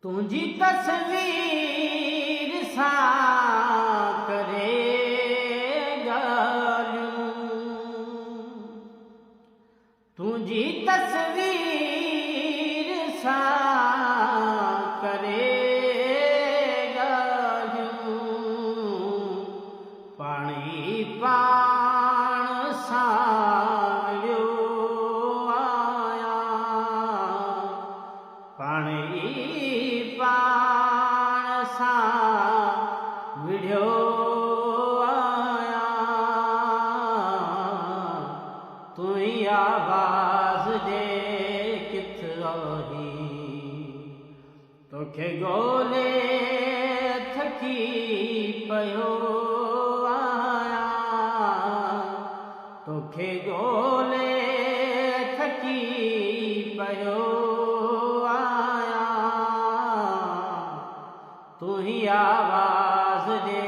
तुझी तस्वीर सां करे ॻाल्हियूं, तुझी तस्वीर सां करे ॻाल्हियूं, पाणी पाण सां वियो आहियां, पाणी पाण सां विढ़ियो आहियां। तुई आवाज़ जे किथ आहीं, तोखे ॻोल्हे थकी पियो आहियां, तोखे ॻोल्हे थकी पियो आहियां। तुई आवाज़ जे